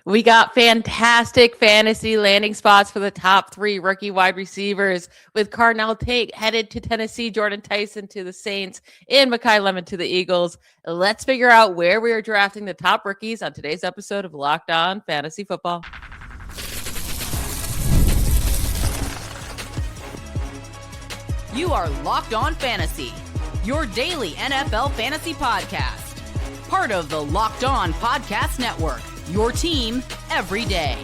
We got fantastic fantasy landing spots for the top 3 rookie wide receivers, with Carnell Tate headed to Tennessee, Jordyn Tyson to the Saints, and Makai Lemon to the Eagles. Let's figure out where we are drafting the top rookies on today's episode of Locked On Fantasy Football. You are Locked On Fantasy, your daily NFL fantasy podcast. Part of the Locked On Podcast Network, your team every day.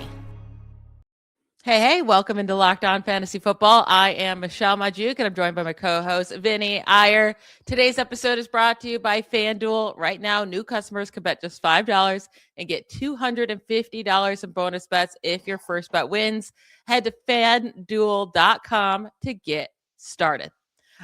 Hey, welcome into Locked On Fantasy Football. I am Michelle Magdziuk, and I'm joined by my co-host, Vinnie Iyer. Today's episode is brought to you by FanDuel. Right now, new customers can bet just $5 and get $250 in bonus bets if your first bet wins. Head to FanDuel.com to get started.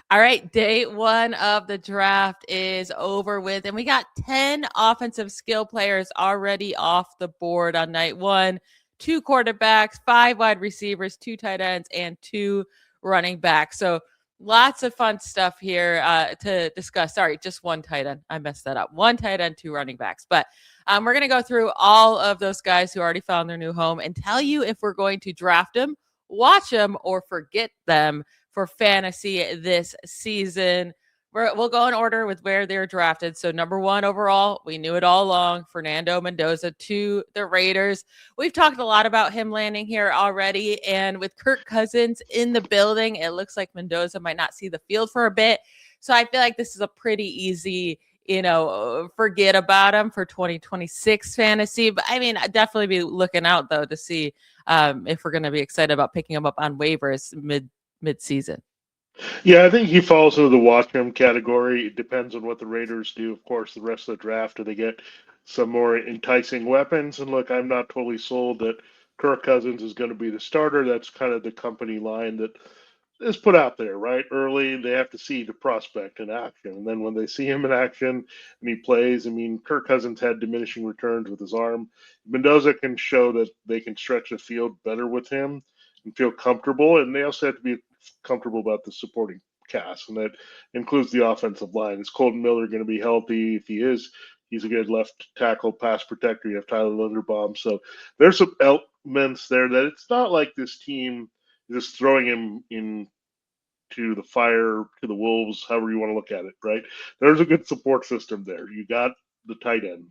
All right, day one of the draft is over with, and we got 10 offensive skill players already off the board on night one. 2 quarterbacks, 5 wide receivers, 2 tight ends, and 2 running backs. So lots of fun stuff here to discuss. Sorry, just 1 tight end. I messed that up. 1 tight end, 2 running backs. But we're going to go through all of those guys who already found their new home and tell you if we're going to draft them, watch them, or forget them for fantasy this season. We'll go in order with where they're drafted. So number 1 overall, we knew it all along, Fernando Mendoza to the Raiders. We've talked a lot about him landing here already, and with Kirk Cousins in the building, it looks like Mendoza might not see the field for a bit. So I feel like this is a pretty easy, forget about him for 2026 fantasy. But I mean, I'd definitely be looking out though to see if we're going to be excited about picking him up on waivers mid-season. Yeah, I think he falls into the watch him category. It depends on what the Raiders do. Of course, the rest of the draft, do they get some more enticing weapons? And look, I'm not totally sold that Kirk Cousins is going to be the starter. That's kind of the company line that is put out there, right? Early, they have to see the prospect in action. And then when they see him in action and he plays, I mean, Kirk Cousins had diminishing returns with his arm. Mendoza can show that they can stretch the field better with him and feel comfortable. And they also have to be comfortable about the supporting cast, and that includes the offensive line. Is Colton Miller going to be healthy? If he is, he's a good left tackle, pass protector. You have Tyler Linderbaum. So there's some elements there that it's not like this team is just throwing him into the fire, to the wolves, however you want to look at it, right? There's a good support system there. You got the tight end,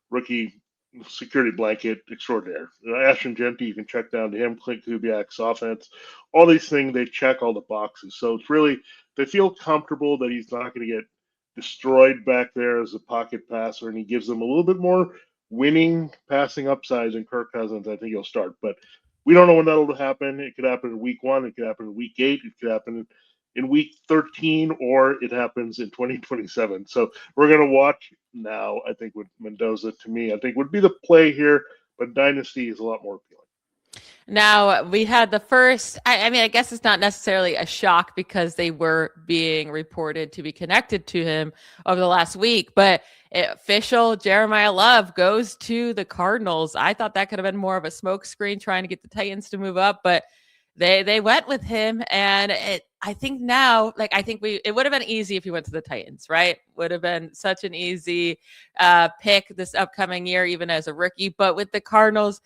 rookie security blanket extraordinaire. Ashton Genty, you can check down to him. Clint Kubiak's offense. All these things, they check all the boxes. So it's really, they feel comfortable that he's not going to get destroyed back there as a pocket passer, and he gives them a little bit more winning passing upside than Kirk Cousins. I think he'll start. But we don't know when that'll happen. It could happen in week 1. It could happen in week 8. It could happen in week 13, or it happens in 2027. So we're going to watch now. I think with Mendoza, to me, I think would be the play here, but Dynasty is a lot more appealing. Now, we had the first, I mean, I guess it's not necessarily a shock because they were being reported to be connected to him over the last week, but official Jeremiyah Love goes to the Cardinals. I thought that could have been more of a smokescreen trying to get the Titans to move up, but they went with him, and I think now, it would have been easy if he went to the Titans, right? Would have been such an easy pick this upcoming year, even as a rookie. But with the Cardinals,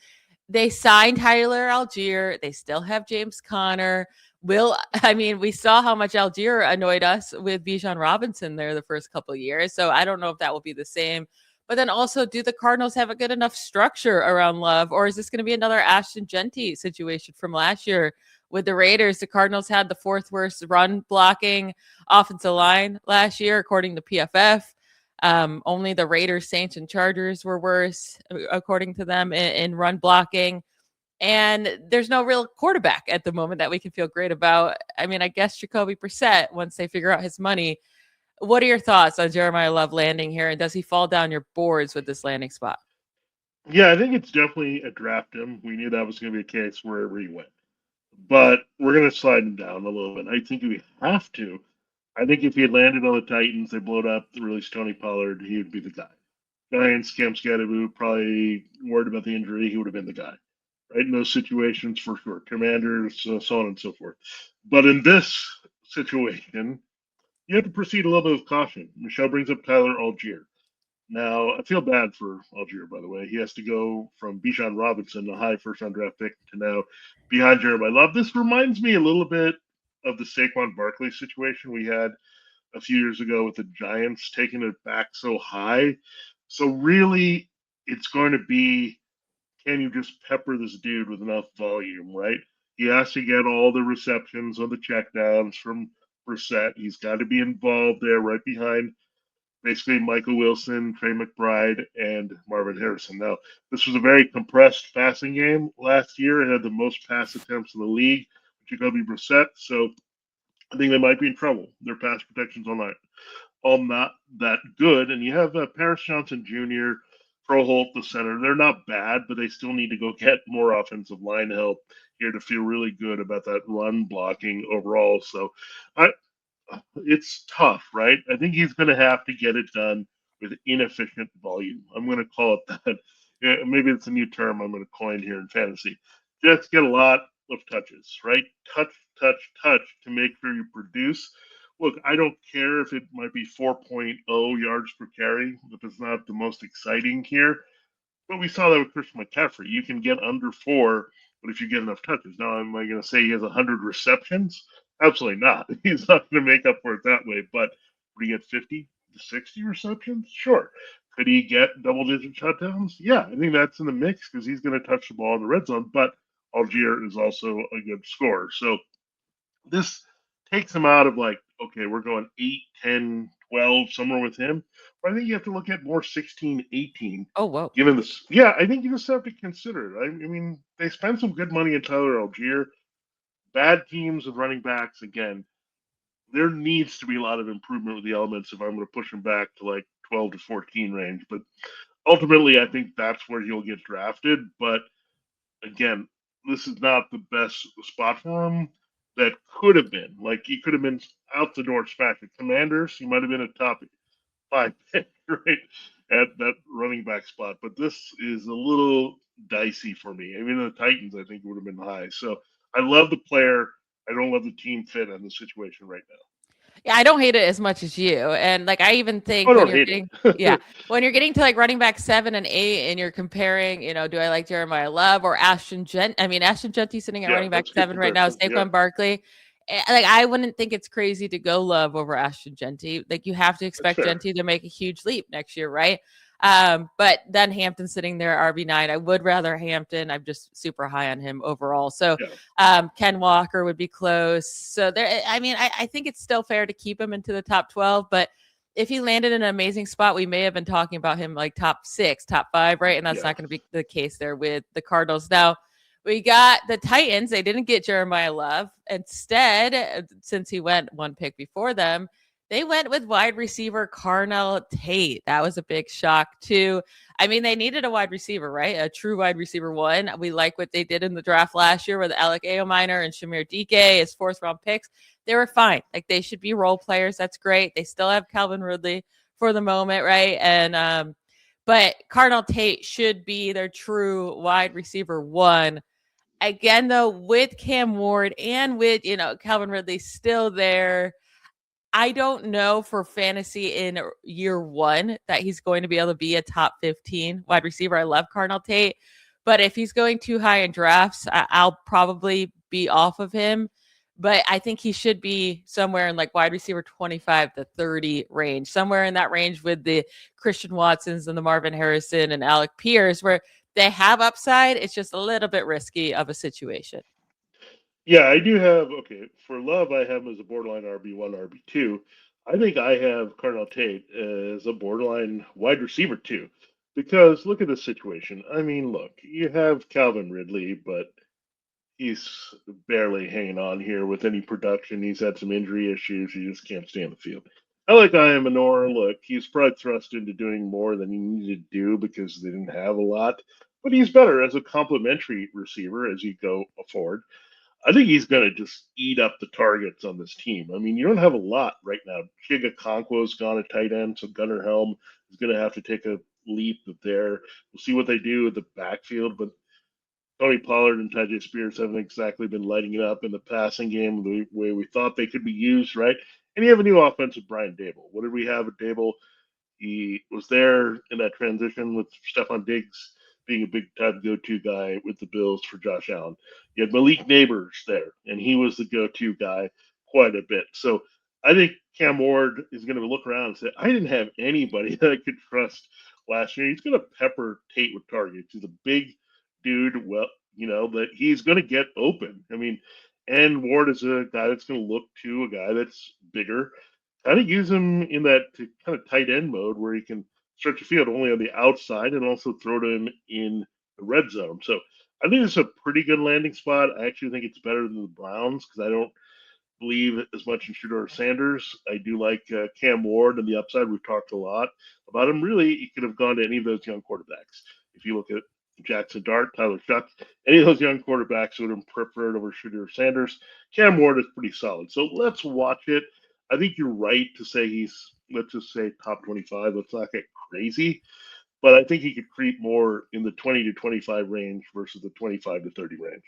they signed Tyler Algier. They still have James Conner. We saw how much Algier annoyed us with Bijan Robinson there the first couple of years. So I don't know if that will be the same. But then also, do the Cardinals have a good enough structure around Love, or is this going to be another Ashton Genty situation from last year with the Raiders? The Cardinals had the 4th worst run blocking offensive line last year, according to PFF. Only the Raiders, Saints, and Chargers were worse, according to them, in run blocking. And there's no real quarterback at the moment that we can feel great about. I mean, I guess Jacoby Brissett, once they figure out his money. What are your thoughts on Jeremiyah Love landing here, and does he fall down your boards with this landing spot? Yeah, I think it's definitely a draft him. We knew that was going to be a case wherever he went. But we're going to slide him down a little bit. I think we have to. I think if he had landed on the Titans, they blowed up, released Tony Pollard, he would be the guy. Giants, Cam Scadaboo, probably worried about the injury, he would have been the guy. Right, in those situations, for sure. Commanders, so on and so forth. But in this situation, you have to proceed a little bit with caution. Michelle brings up Tyler Algier. Now, I feel bad for Algier, by the way. He has to go from Bijan Robinson, a high first-round draft pick, to now behind Jeremiyah Love. This reminds me a little bit of the Saquon Barkley situation we had a few years ago with the Giants taking it back so high. So really, it's going to be, can you just pepper this dude with enough volume, right? He has to get all the receptions on the checkdowns from Brissett. He's got to be involved there right behind basically Michael Wilson, Trey McBride, and Marvin Harrison. Now, this was a very compressed passing game last year. It had the most pass attempts in the league, Jacoby Brissett. So I think they might be in trouble. Their pass protection's all not that good. And you have Paris Johnson Jr., Froholt, the center. They're not bad, but they still need to go get more offensive line help here to feel really good about that run blocking overall. So it's tough, right? I think he's going to have to get it done with inefficient volume. I'm going to call it that. Yeah, maybe it's a new term I'm going to coin here in fantasy. Just get a lot of touches, right? Touch, touch, touch to make sure you produce. Look, I don't care if it might be 4.0 yards per carry, if it's not the most exciting here. But we saw that with Christian McCaffrey. You can get under 4, but if you get enough touches. Now, am I going to say he has 100 receptions? Absolutely not. He's not going to make up for it that way. But would he get 50 to 60 receptions? Sure. Could he get double-digit touchdowns? Yeah, I think that's in the mix because he's going to touch the ball in the red zone. But Algier is also a good scorer. So this takes him out of like, okay, we're going 8, 10, 12, somewhere with him. But I think you have to look at more 16, 18. Oh, whoa. Given this, yeah, I think you just have to consider it. I mean, they spent some good money in Tyler Algier. Bad teams with running backs, again, there needs to be a lot of improvement with the elements if I'm going to push him back to like 12 to 14 range. But ultimately, I think that's where he'll get drafted. But again, this is not the best spot for him that could have been. Like, he could have been out the door smashing Commanders. He might have been a top 5 pick, right, at that running back spot. But this is a little dicey for me. I mean, the Titans, I think, would have been high. So I love the player. I don't love the team fit on the situation right now. Yeah, I don't hate it as much as you. And like I even think I when don't you're hate getting it. when you're getting to like running back 7 and 8 and you're comparing, do I like Jeremiyah Love or Ashton Genty sitting at Yeah, running back that's a good 7 right now, comparison. Yeah, Saquon Barkley. Like I wouldn't think it's crazy to go Love over Ashton Genty. Like you have to that's expect fair. Genty to make a huge leap next year, right? But then Hampton sitting there RB9. I would rather Hampton. I'm just super high on him overall. So Yeah. Ken Walker would be close. So there, I mean, I think it's still fair to keep him into the top 12, but if he landed in an amazing spot, we may have been talking about him like top 6, top 5, right? And that's not going to be the case there with the Cardinals. Now, we got the Titans. They didn't get Jeremiyah Love. Instead, since he went one pick before them, they went with wide receiver Carnell Tate. That was a big shock, too. I mean, they needed a wide receiver, right? A true wide receiver one. We like what they did in the draft last year with Alec Aominer and Shamir Dike as 4th-round picks. They were fine. Like, they should be role players. That's great. They still have Calvin Ridley for the moment, right? And but Carnell Tate should be their true wide receiver one. Again, though, with Cam Ward and with, Calvin Ridley still there, I don't know for fantasy in year 1 that he's going to be able to be a top 15 wide receiver. I love Carnell Tate, but if he's going too high in drafts, I'll probably be off of him. But I think he should be somewhere in like wide receiver 25 to 30 range, somewhere in that range with the Christian Watsons and the Marvin Harrison and Alec Pierce, where they have upside. It's just a little bit risky of a situation. Yeah, I do have, okay, for Love, I have him as a borderline RB1, RB2. I think I have Carnell Tate as a borderline wide receiver 2. Because look at this situation. I mean, look, you have Calvin Ridley, but he's barely hanging on here with any production. He's had some injury issues. He just can't stay on the field. I like Iyer. Look, he's probably thrust into doing more than he needed to do because they didn't have a lot. But he's better as a complementary receiver as you go forward. I think he's going to just eat up the targets on this team. I mean, you don't have a lot right now. Chiga Conquo's gone at tight end, so Gunnar Helm is going to have to take a leap there. We'll see what they do with the backfield, but Tony Pollard and Tyjae Spears haven't exactly been lighting it up in the passing game the way we thought they could be used, right? And you have a new offensive Brian Dable. What did we have at Dable? He was there in that transition with Stephon Diggs being a big-time go-to guy with the Bills for Josh Allen. You had Malik Neighbors there, and he was the go-to guy quite a bit. So I think Cam Ward is going to look around and say, I didn't have anybody that I could trust last year. He's going to pepper Tate with targets. He's a big dude. Well, that he's going to get open. I mean, and Ward is a guy that's going to look to a guy that's bigger. Kind of use him in that kind of tight end mode where he can stretch the field only on the outside and also throw to him in the red zone. So I think it's a pretty good landing spot. I actually think it's better than the Browns because I don't believe as much in Shedeur Sanders. I do like Cam Ward and the upside. We've talked a lot about him. Really, he could have gone to any of those young quarterbacks. If you look at Jackson Dart, Tyler Shuck, any of those young quarterbacks would have preferred over Shedeur Sanders. Cam Ward is pretty solid. So let's watch it. I think you're right to say he's, let's just say, top 25. Let's not get crazy. But I think he could creep more in the 20 to 25 range versus the 25 to 30 range.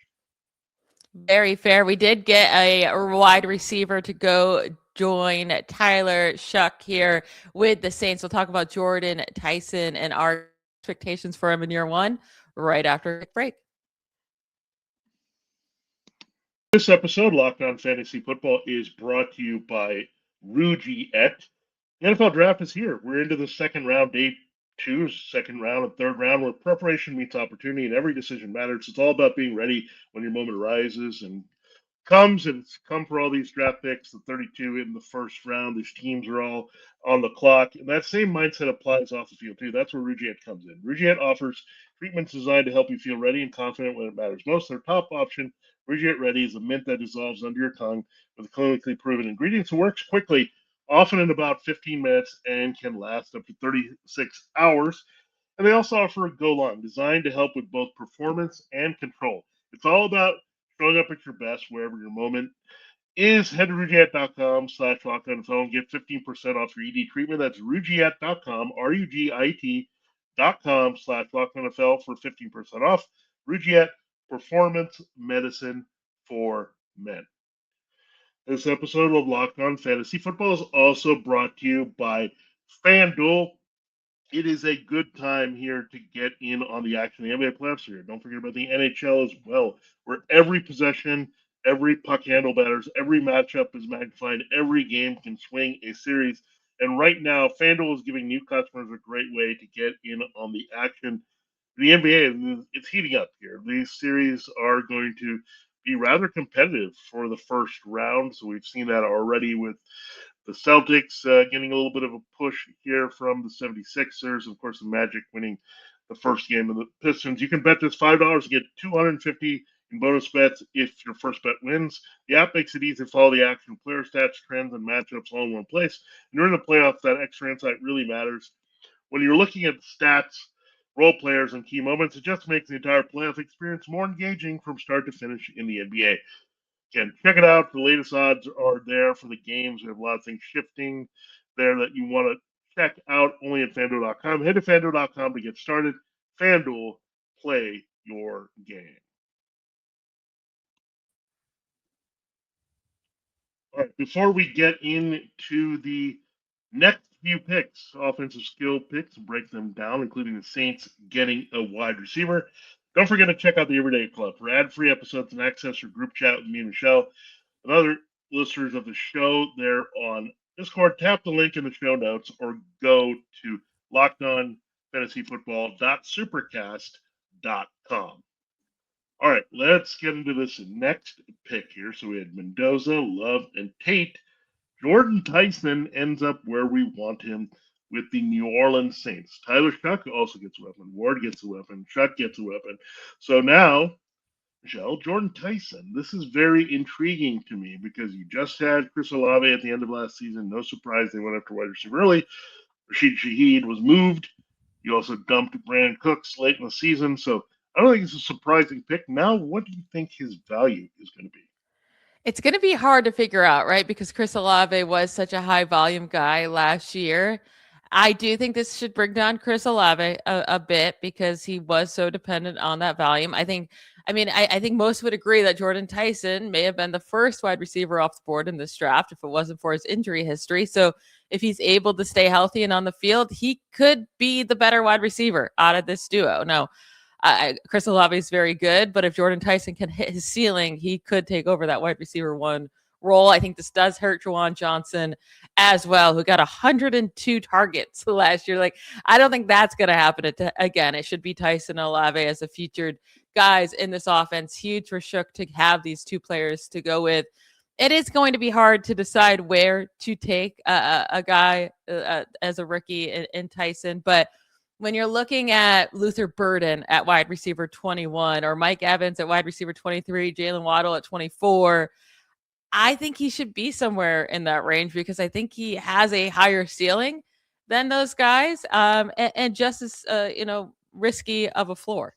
Very fair. We did get a wide receiver to go join Tyler Shuck here with the Saints. We'll talk about Jordyn Tyson and our expectations for him in year one right after a break. This episode, Locked On Fantasy Football, is brought to you by Rugiet. The NFL Draft is here. We're into the second round, day two, second round and third round, where preparation meets opportunity and every decision matters. It's all about being ready when your moment arises and comes, and it's come for all these draft picks, the 32 in the first round. These teams are all on the clock. And that same mindset applies off the field, too. That's where Rugiet comes in. Rugiet offers treatments designed to help you feel ready and confident when it matters most. Their top option, Rugiet Ready, is a mint that dissolves under your tongue with clinically proven ingredients and works quickly, often in about 15 minutes, and can last up to 36 hours. And they also offer a Go Long, designed to help with both performance and control. It's all about showing up at your best wherever your moment is. Head to Rugiet.com/LockedOnFL and get 15% off your ED treatment. That's Rugiet.com, RUGIT.com/LockedOnFL for 15% off. Rugiet, performance medicine for men. This episode of Locked On Fantasy Football is also brought to you by FanDuel. It is a good time here to get in on the action. The NBA playoffs are here. Don't forget about the NHL as well, where every possession, every puck handle matters, every matchup is magnified, every game can swing a series. And right now, FanDuel is giving new customers a great way to get in on the action. The NBA, it's heating up here. These series are going to be rather competitive for the first round. So we've seen that already with the Celtics getting a little bit of a push here from the 76ers. Of course, the Magic winning the first game of the Pistons. You can bet this $5 and get $250 in bonus bets if your first bet wins. The app makes it easy to follow the action, player stats, trends, and matchups all in one place. And during the playoffs, that extra insight really matters. When you're looking at stats, role players, and key moments, it just makes the entire playoff experience more engaging from start to finish in the NBA. Again, check it out. The latest odds are there for the games. We have a lot of things shifting there that you want to check out only at FanDuel.com. Head to FanDuel.com to get started. FanDuel, play your game. All right, before we get into the next few picks, offensive skill picks, and break them down, including the Saints getting a wide receiver, don't forget to check out the Everyday Club for ad-free episodes and access to group chat with me and Michelle and other listeners of the show there on Discord. Tap the link in the show notes or go to lockedonfantasyfootball.supercast.com. All right, let's get into this next pick here. So we had Mendoza, Love, and Tate. Jordyn Tyson ends up where we want him with the New Orleans Saints. Tyler Shuck also gets a weapon. Ward gets a weapon. Shuck gets a weapon. So now, Michelle, Jordyn Tyson. This is very intriguing to me because you just had Chris Olave at the end of last season. No surprise they went after wide receiver early. Rashid Shaheed was moved. You also dumped Brandon Cooks late in the season. So I don't think it's a surprising pick. Now, what do you think his value is going to be? It's going to be hard to figure out, right? Because Chris Olave was such a high volume guy last year. I do think this should bring down Chris Olave a bit because he was so dependent on that volume. I think most would agree that Jordyn Tyson may have been the first wide receiver off the board in this draft if it wasn't for his injury history. So if he's able to stay healthy and on the field, he could be the better wide receiver out of this duo. Now, Chris Olave is very good, but if Jordyn Tyson can hit his ceiling, he could take over that wide receiver one role. I think this does hurt Juwan Johnson as well, who got 102 targets last year. Like, I don't think that's going to happen again. It should be Tyson Olave as the featured guys in this offense. Huge for Shook to have these two players to go with. It is going to be hard to decide where to take a guy as a rookie in Tyson, but when you're looking at Luther Burden at wide receiver 21 or Mike Evans at wide receiver 23, Jalen Waddle at 24, I think he should be somewhere in that range because I think he has a higher ceiling than those guys, and just as risky of a floor.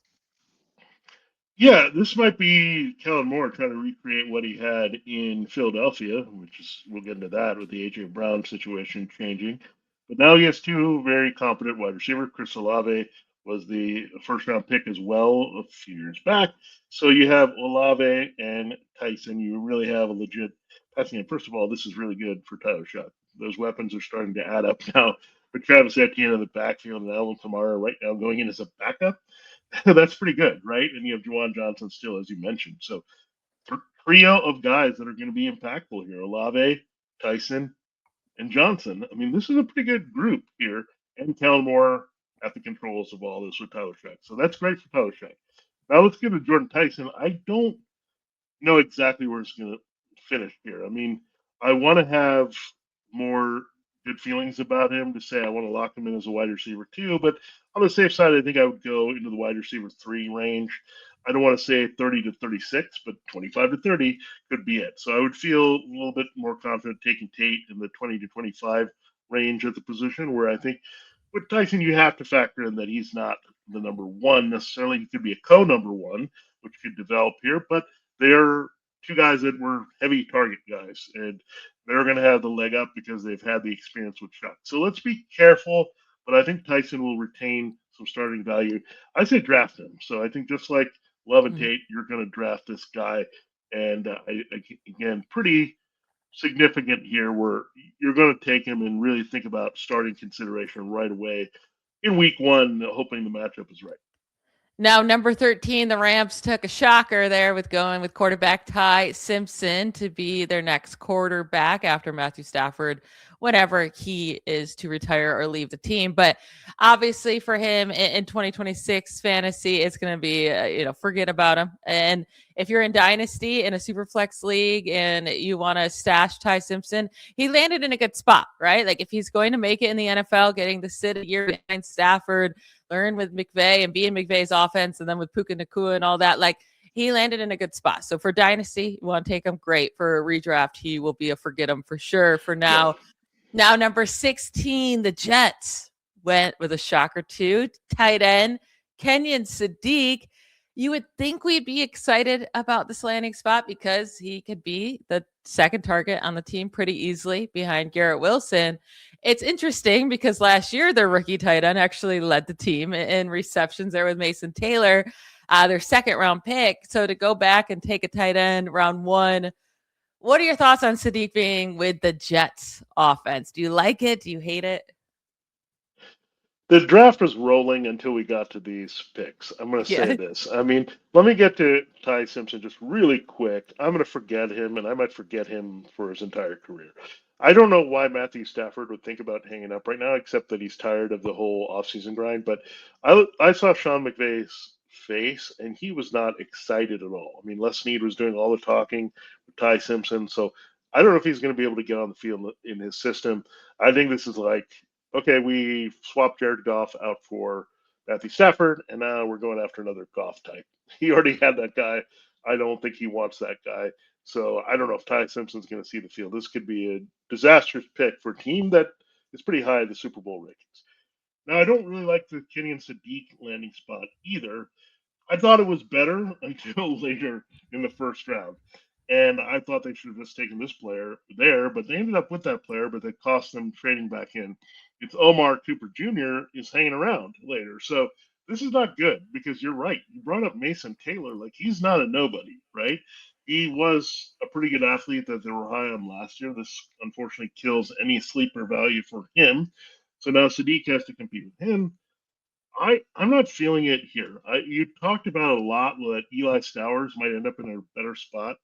Yeah, this might be Kellen Moore trying to recreate what he had in Philadelphia, which is, we'll get into that with the A.J. Brown situation changing. But now he has two very competent wide receivers. Chris Olave was the first round pick as well a few years back. So you have Olave and Tyson. You really have a legit passing game. First of all, this is really good for Tyler Shough. Those weapons are starting to add up now. With Travis Etienne in the backfield and Alvin Kamara right now going in as a backup, that's pretty good, right? And you have Juwan Johnson still, as you mentioned. So trio of guys that are going to be impactful here: Olave, Tyson, and Johnson. I mean, this is a pretty good group here, and Kellen Moore at the controls of all this with Tyler Shough. So that's great for Tyler Shough. Now let's get to Jordyn Tyson. I don't know exactly where it's going to finish here. I mean, I want to have more good feelings about him to say I want to lock him in as a wide receiver too, but on the safe side, I think I would go into the wide receiver 3 range. I don't want to say 30 to 36, but 25 to 30 could be it. So I would feel a little bit more confident taking Tate in the 20 to 25 range at the position, where I think with Tyson, you have to factor in that he's not the number one necessarily. He could be a co-number one, which could develop here, but they're two guys that were heavy target guys, and they're going to have the leg up because they've had the experience with Shough. So let's be careful, but I think Tyson will retain some starting value. I say draft him. So I think just like Love and Tate, you're going to draft this guy. And again, pretty significant here where you're going to take him and really think about starting consideration right away in week 1, hoping the matchup is right. Now, number 13, the Rams took a shocker there with going with quarterback Ty Simpson to be their next quarterback after Matthew Stafford, whenever he is to retire or leave the team. But obviously for him in 2026 fantasy, it's going to be, forget about him. And if you're in Dynasty in a Superflex league and you want to stash Ty Simpson, he landed in a good spot, right? Like if he's going to make it in the NFL, getting to sit a year behind Stafford, learn with McVay and be in McVay's offense, and then with Puka Nacua and all that, like he landed in a good spot. So for Dynasty, you want to take him, great. For a redraft, he will be a forget him for sure for now. Yeah. Now, number 16, the Jets went with a shocker too. Tight end, Kenyon Sadiq. You would think we'd be excited about this landing spot because he could be the second target on the team pretty easily behind Garrett Wilson. It's interesting because last year their rookie tight end actually led the team in receptions there with Mason Taylor, their second round pick. So to go back and take a tight end round 1, what are your thoughts on Sadiq being with the Jets offense? Do you like it? Do you hate it? The draft was rolling until we got to these picks. I'm going to say this. I mean, let me get to Ty Simpson just really quick. I'm going to forget him, and I might forget him for his entire career. I don't know why Matthew Stafford would think about hanging up right now, except that he's tired of the whole offseason grind. But I saw Sean McVay's face, and he was not excited at all. I mean, Les Snead was doing all the talking with Ty Simpson, so I don't know if he's going to be able to get on the field in his system. I think this is like, okay, we swapped Jared Goff out for Matthew Stafford, and now we're going after another Goff type. He already had that guy. I don't think he wants that guy. So I don't know if Ty Simpson's going to see the field. This could be a disastrous pick for a team that is pretty high in the Super Bowl rankings. Now, I don't really like the Kenyon Sadiq landing spot either. I thought it was better until later in the first round. And I thought they should have just taken this player there, but they ended up with that player, but it cost them trading back in. It's Omar Cooper Jr. is hanging around later. So this is not good because you're right. You brought up Mason Taylor. Like, he's not a nobody, right? He was a pretty good athlete that they were high on last year. This unfortunately kills any sleeper value for him. So now Sadiq has to compete with him. I'm not feeling it here. You talked about a lot that Eli Stowers might end up in a better spot,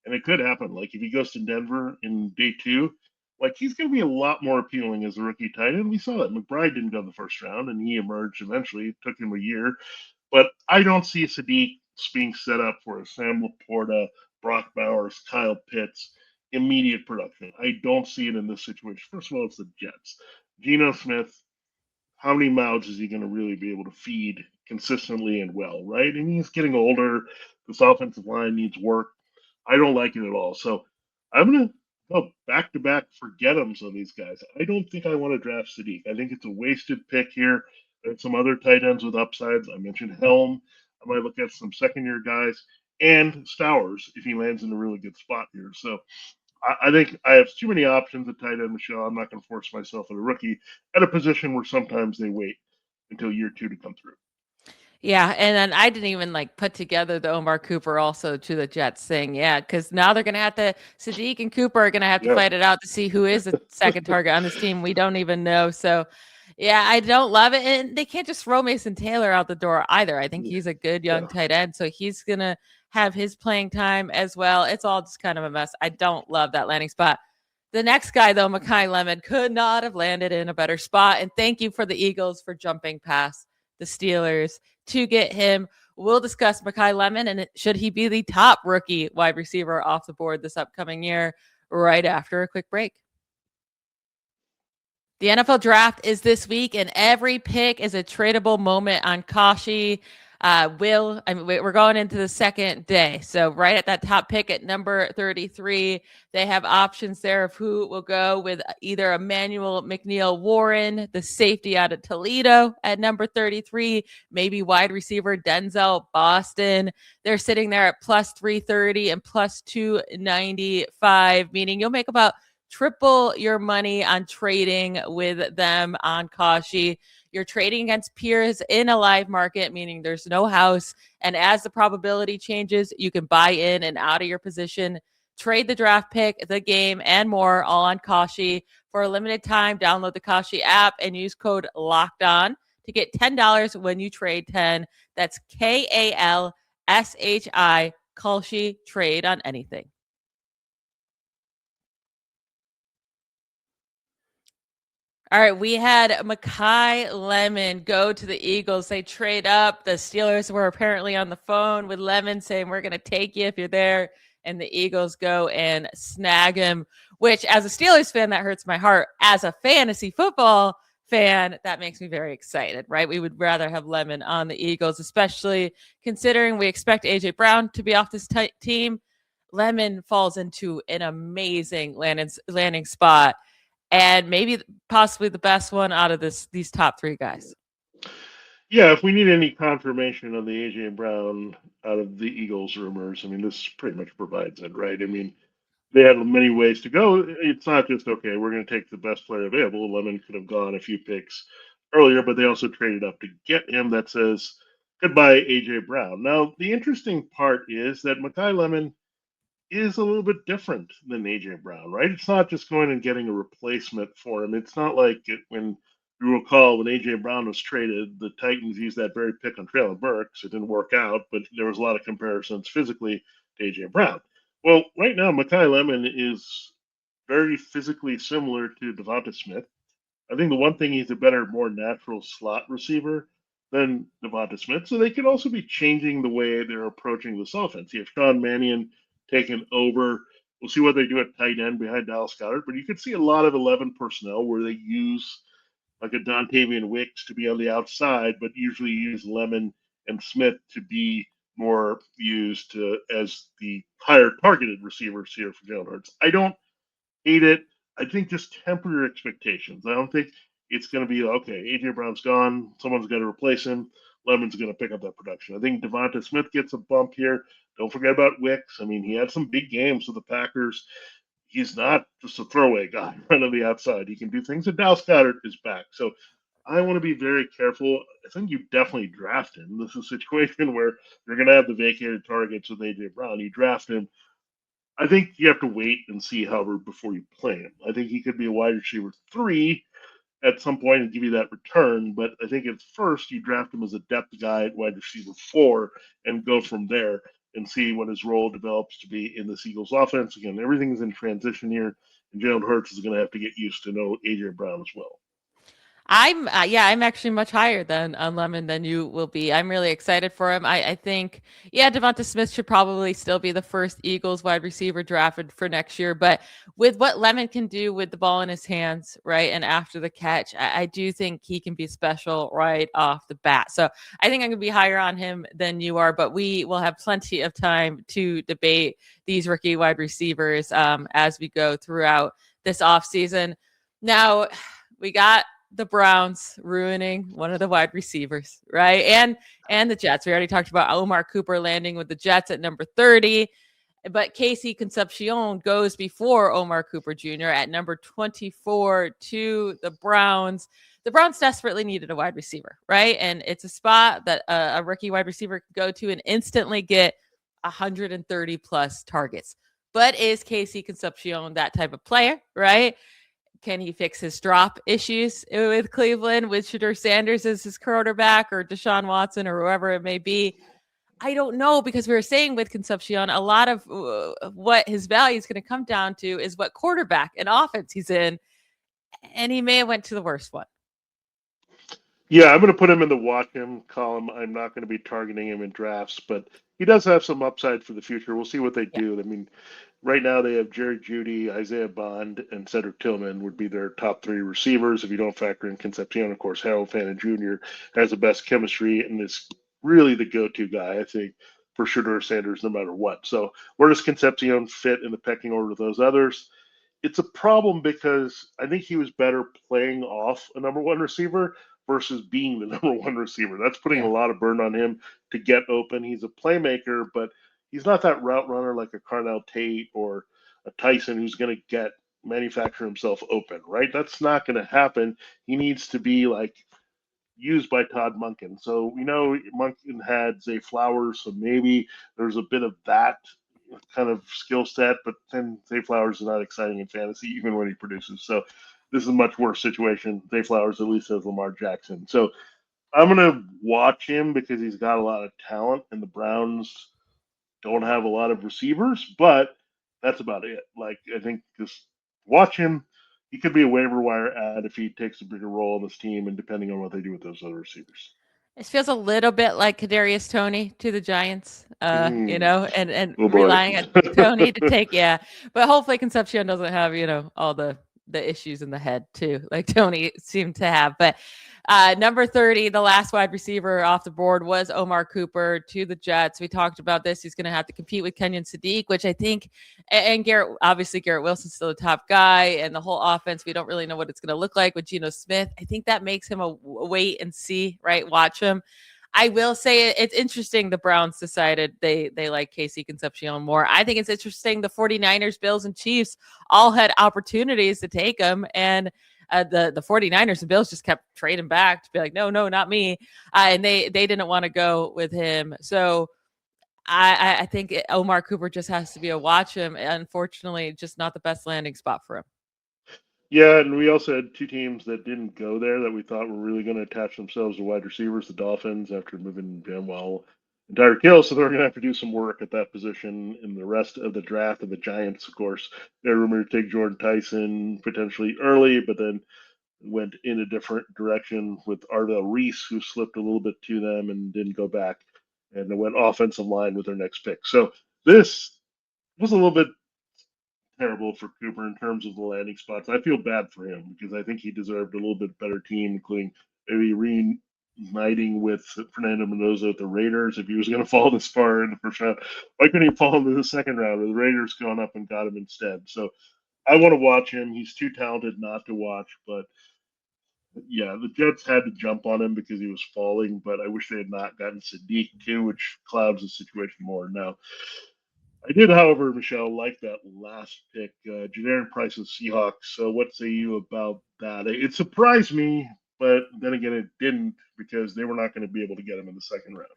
and it could happen. Like, if he goes to Denver in day two, like, he's going to be a lot more appealing as a rookie tight end. We saw that McBride didn't go in the first round, and he emerged eventually. It took him a year, but I don't see Sadiq being set up for a Sam Laporta, Brock Bowers, Kyle Pitts immediate production. I don't see it in this situation. First of all, it's the Jets. Geno Smith, how many mouths is he going to really be able to feed consistently and well, right? And he's getting older. This offensive line needs work. I don't like it at all. So I'm going to go back to back forget-ems on these guys. I don't think I want to draft Sadiq. I think it's a wasted pick here. There's some other tight ends with upsides. I mentioned Helm. I might look at some second-year guys and Stowers if he lands in a really good spot here. So I think I have too many options at tight end, Michelle. I'm not going to force myself at a rookie at a position where sometimes they wait until year two to come through. Yeah, and then I didn't even like put together the Omar Cooper also to the Jets thing. Yeah, because now they're gonna have to Sadiq and Cooper are gonna have to fight it out to see who is the second target on this team. We don't even know. So yeah, I don't love it. And they can't just throw Mason Taylor out the door either. I think he's a good young tight end. So he's gonna have his playing time as well. It's all just kind of a mess. I don't love that landing spot. The next guy, though, Makai Lemon, could not have landed in a better spot. And thank you for the Eagles for jumping past the Steelers to get him. We'll discuss Makai Lemon and should he be the top rookie wide receiver off the board this upcoming year right after a quick break. The NFL draft is this week, and every pick is a tradable moment on Kashi. We're going into the second day. So right at that top pick at number 33, they have options there of who will go with either Emmanuel McNeil Warren, the safety out of Toledo at number 33, maybe wide receiver Denzel Boston. They're sitting there at plus 330 and plus 295, meaning you'll make about triple your money on trading with them on Kashi. You're trading against peers in a live market, meaning there's no house. And as the probability changes, you can buy in and out of your position, trade the draft pick, the game, and more all on Kashi. For a limited time, download the Kashi app and use code LOCKEDON to get $10 when you trade 10. That's KALSHI, Kashi, trade on anything. All right, we had Makai Lemon go to the Eagles. They trade up. The Steelers were apparently on the phone with Lemon saying, we're going to take you if you're there. And the Eagles go and snag him, which as a Steelers fan, that hurts my heart. As a fantasy football fan, that makes me very excited, right? We would rather have Lemon on the Eagles, especially considering we expect A.J. Brown to be off this team. Lemon falls into an amazing landing spot. And maybe possibly the best one out of these top three guys. Yeah, if we need any confirmation on the A.J. Brown out of the Eagles rumors, I mean, this pretty much provides it, right? I mean, they had many ways to go. It's not just, okay, we're going to take the best player available. Lemon could have gone a few picks earlier, but they also traded up to get him. That says goodbye, A.J. Brown. Now, the interesting part is that Makai Lemon is a little bit different than AJ Brown, right? It's not just going and getting a replacement for him. It's not like when you recall when AJ Brown was traded, the Titans used that very pick on Traylon Burks. It didn't work out, but there was a lot of comparisons physically to AJ Brown. Well, right now, Makai Lemon is very physically similar to Devonta Smith. I think the one thing he's a better, more natural slot receiver than Devonta Smith. So they could also be changing the way they're approaching this offense. You have Sean Mannion taken over. We'll see what they do at tight end behind Dallas Goedert, but you could see a lot of 11 personnel where they use like a Dontavian Wicks to be on the outside, but usually use Lemon and Smith to be more used as the higher targeted receivers here for Jalen Hurts. I don't hate it. I think just temper your expectations. I don't think it's going to be, okay, A.J. Brown's gone. Someone's got to replace him. Lemon's going to pick up that production. I think Devonta Smith gets a bump here. Don't forget about Wicks. I mean, he had some big games with the Packers. He's not just a throwaway guy right on the outside. He can do things. And Dallas Goedert is back. So I want to be very careful. I think you definitely draft him. This is a situation where you're going to have the vacated targets with A.J. Brown. You draft him. I think you have to wait and see, however, before you play him. I think he could be a wide receiver 3 at some point and give you that return. But I think at first you draft him as a depth guy at wide receiver 4 and go from there and see what his role develops to be in this Eagles offense. Again, everything's in transition here, and Jalen Hurts is going to have to get used to know A.J. Brown as well. I'm actually much higher than on Lemon than you will be. I'm really excited for him. I think Devonta Smith should probably still be the first Eagles wide receiver drafted for next year. But with what Lemon can do with the ball in his hands, right, and after the catch, I do think he can be special right off the bat. So I think I'm gonna be higher on him than you are. But we will have plenty of time to debate these rookie wide receivers as we go throughout this offseason. Now we got the Browns ruining one of the wide receivers, right? And the Jets. We already talked about Omar Cooper landing with the Jets at number 30, but Casey Concepcion goes before Omar Cooper Jr. at number 24 to the Browns. The Browns desperately needed a wide receiver, right? And it's a spot that a rookie wide receiver can go to and instantly get 130 plus targets. But is Casey Concepcion that type of player, right? Can he fix his drop issues with Cleveland, with Shedeur Sanders as his quarterback, or Deshaun Watson, or whoever it may be? I don't know, because we were saying with Concepcion, a lot of what his value is going to come down to is what quarterback and offense he's in, and he may have went to the worst one. Yeah, I'm going to put him in the watch him column. I'm not going to be targeting him in drafts, but he does have some upside for the future. We'll see what they do. I mean, right now they have Jerry Jeudy, Isaiah Bond, and Cedric Tillman would be their top 3 receivers. If you don't factor in Concepcion, of course, Harold Fannin Jr. has the best chemistry and is really the go-to guy, I think, for Shedeur Sanders no matter what. So where does Concepcion fit in the pecking order of those others? It's a problem because I think he was better playing off a number 1 receiver versus being the number 1 receiver. That's putting a lot of burden on him to get open. He's a playmaker, but he's not that route runner like a Carnell Tate or a Tyson who's going to manufacture himself open, right? That's not going to happen. He needs to be like used by Todd Monken. So we know Monken had Zay Flowers, so maybe there's a bit of that kind of skill set, but then Zay Flowers is not exciting in fantasy even when he produces. So this is a much worse situation. Zay Flowers at least has Lamar Jackson. So I'm going to watch him because he's got a lot of talent, and the Browns don't have a lot of receivers, but that's about it. Like, I think just watch him. He could be a waiver wire ad if he takes a bigger role in this team, and depending on what they do with those other receivers. It feels a little bit like Kadarius Toney to the Giants, and relying on Toney to take, but hopefully Concepcion doesn't have, all the issues in the head too, like Toney seemed to have. But number 30, the last wide receiver off the board was Omar Cooper to the Jets. We talked about this. He's going to have to compete with Kenyon Sadiq, which I think, and Garrett Wilson's still the top guy, and the whole offense, we don't really know what it's going to look like with Geno Smith. I think that makes him a wait and see, right? Watch him. I will say it's interesting the Browns decided they like Casey Concepcion more. I think it's interesting the 49ers, Bills, and Chiefs all had opportunities to take him, and the 49ers and Bills just kept trading back to be like, no, not me. And they didn't want to go with him. So I think Omar Cooper just has to be a watch him. Unfortunately, just not the best landing spot for him. Yeah, and we also had 2 teams that didn't go there that we thought were really going to attach themselves to wide receivers, the Dolphins, after moving Jamwell and Tyreek Hill, so they're going to have to do some work at that position in the rest of the draft. And the Giants, of course, they're rumored to take Jordyn Tyson potentially early, but then went in a different direction with Arvell Reese, who slipped a little bit to them and didn't go back, and they went offensive line with their next pick. So this was a little bit terrible for Cooper in terms of the landing spots. I feel bad for him because I think he deserved a little bit better team, including maybe reuniting with Fernando Mendoza at the Raiders if he was going to fall this far in the first round. Why couldn't he fall into the second round? The Raiders gone up and got him instead. So I want to watch him. He's too talented not to watch, but Yeah, the Jets had to jump on him because he was falling, but I wish they had not gotten Sadiq too, which clouds the situation more. Now, I did, however, Michelle, like that last pick, Jadarian Price of Seahawks. So, what say you about that? It surprised me, but then again, it didn't because they were not going to be able to get him in the second round.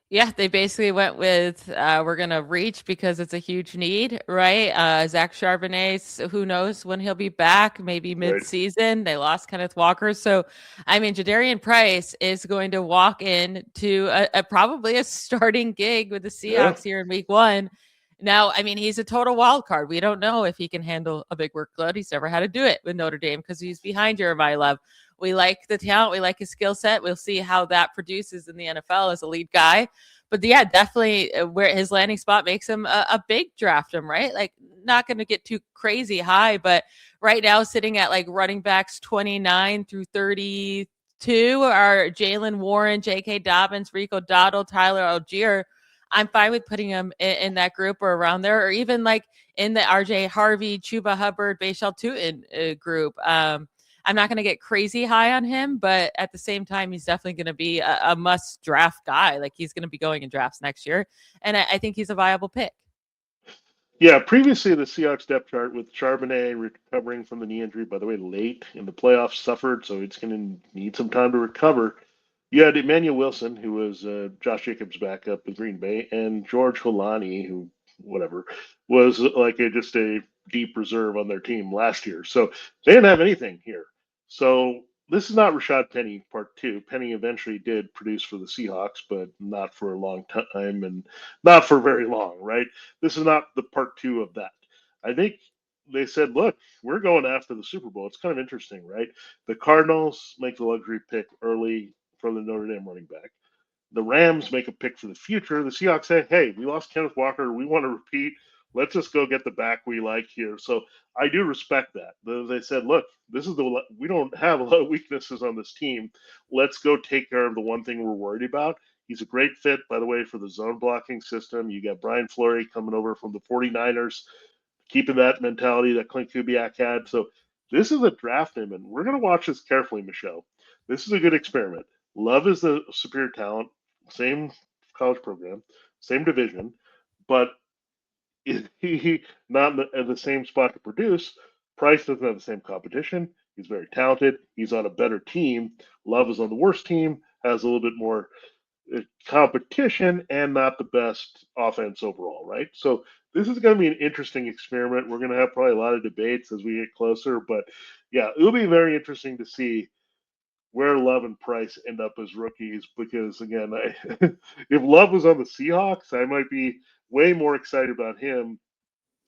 Yeah, they basically went with we're gonna reach because it's a huge need, right? Zach Charbonnet, who knows when he'll be back? Maybe Right? mid-season. They lost Kenneth Walker, so I mean, Jadarian Price is going to walk in to probably a starting gig with the Yeah. Seahawks here in Week 1. Now, I mean, he's a total wild card. We don't know if he can handle a big workload. He's never had to do it with Notre Dame because he's behind Jeremiyah Love. We like the talent. We like his skill set. We'll see how that produces in the NFL as a lead guy. But yeah, definitely where his landing spot makes him a big draft him, right? Like not going to get too crazy high, but right now sitting at like running backs 29 through 32 are Jalen Warren, J.K. Dobbins, Rico Dowdle, Tyler Algier. I'm fine with putting him in that group or around there, or even like in the RJ Harvey, Chuba Hubbard, Bashal Tootin group. I'm not going to get crazy high on him, but at the same time, he's definitely going to be a must draft guy. Like he's going to be going in drafts next year. And I think he's a viable pick. Yeah, previously the Seahawks depth chart with Charbonnet recovering from the knee injury, by the way, late in the playoffs, suffered, so it's going to need some time to recover. You had Emmanuel Wilson, who was Josh Jacobs' backup with Green Bay, and George Holani, who, whatever, was like just a deep reserve on their team last year. So they didn't have anything here. So this is not Rashad Penny part two. Penny eventually did produce for the Seahawks, but not for a long time and not for very long, right? This is not the part two of that. I think they said, look, we're going after the Super Bowl. It's kind of interesting, right? The Cardinals make the luxury pick early from the Notre Dame running back. The Rams make a pick for the future. The Seahawks say, hey, we lost Kenneth Walker. We want to repeat. Let's just go get the back we like here. So I do respect that. They said, look, we don't have a lot of weaknesses on this team. Let's go take care of the one thing we're worried about. He's a great fit, by the way, for the zone blocking system. You got Brian Fleury coming over from the 49ers, keeping that mentality that Clint Kubiak had. So this is a draft him, and we're going to watch this carefully, Michelle. This is a good experiment. Love is the superior talent, same college program, same division, but he not in the same spot to produce. Price doesn't have the same competition. He's very talented. He's on a better team. Love is on the worst team, has a little bit more competition, and not the best offense overall, right? So this is going to be an interesting experiment. We're going to have probably a lot of debates as we get closer, but yeah, it'll be very interesting to see where Love and Price end up as rookies because again, if Love was on the Seahawks, I might be way more excited about him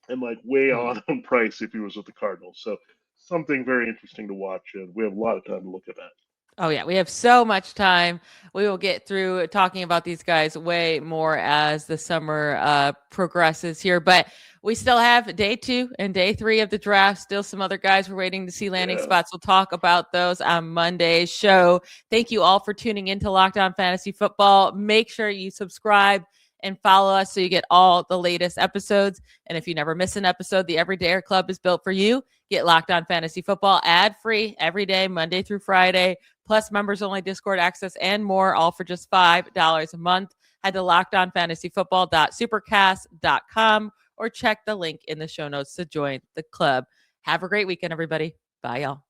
and like way on Price if he was with the Cardinals. So something very interesting to watch, and we have a lot of time to look at that. Oh, yeah. We have so much time. We will get through talking about these guys way more as the summer progresses here. But we still have day 2 and day 3 of the draft. Still some other guys we're waiting to see landing spots. We'll talk about those on Monday's show. Thank you all for tuning into Locked On Fantasy Football. Make sure you subscribe and follow us so you get all the latest episodes. And if you never miss an episode, the Everydayer Club is built for you. Get Locked On Fantasy Football ad-free every day, Monday through Friday, plus members-only Discord access and more, all for just $5 a month. Head to lockedonfantasyfootball.supercast.com or check the link in the show notes to join the club. Have a great weekend, everybody. Bye, y'all.